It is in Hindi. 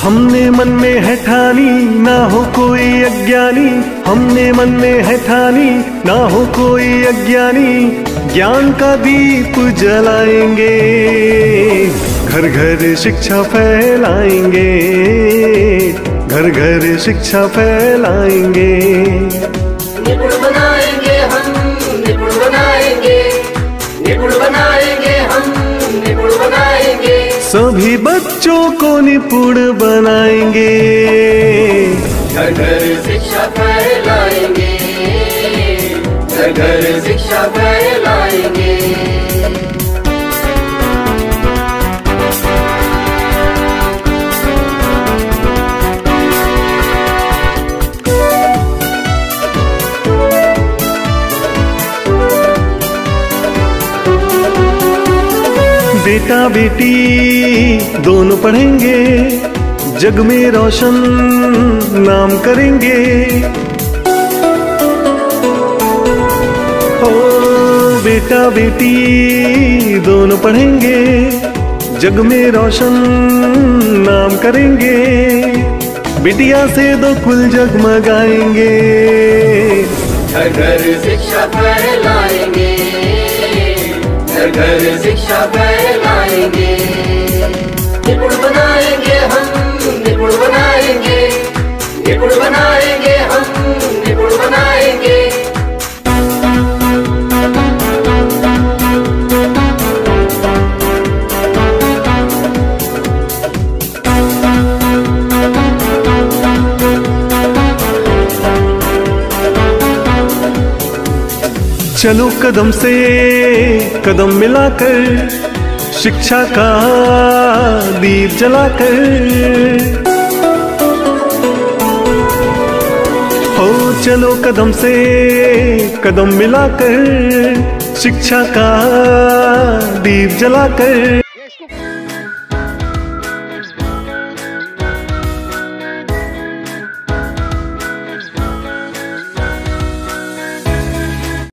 हमने मन में है ठानी ना हो कोई अज्ञानी, हमने मन में है ठानी ना हो कोई अज्ञानी, ज्ञान का दीप जलाएंगे, घर घर शिक्षा फैलाएंगे, घर घर शिक्षा फैलाएंगे। निपुण बनाएंगे हम, निपुण बनाएंगे, निपुण बनाएंगे हम, निपुण बनाएंगे। सभी बच्चों को निपुण बनाएंगे, घर घर शिक्षा फैलाएंगे, घर घर शिक्षा फैलाएंगे। बेटा बेटी दोनों पढ़ेंगे, जग में रोशन नाम करेंगे। ओ बेटा बेटी दोनों पढ़ेंगे, जग में रोशन नाम करेंगे। बिटिया से दो कुल जगमगाएंगे, घर घर शिक्षा फैलाएंगे, घर घर शिक्षा फैलाएंगे। निपुण बनाएंगे हम, निपुण बनाएंगे, निपुण बनाएंगे हम, निपुण बनाएंगे। चलो कदम से कदम मिलाकर, शिक्षा का दीप जलाकर, हो चलो कदम से कदम मिलाकर, शिक्षा का दीप जलाकर।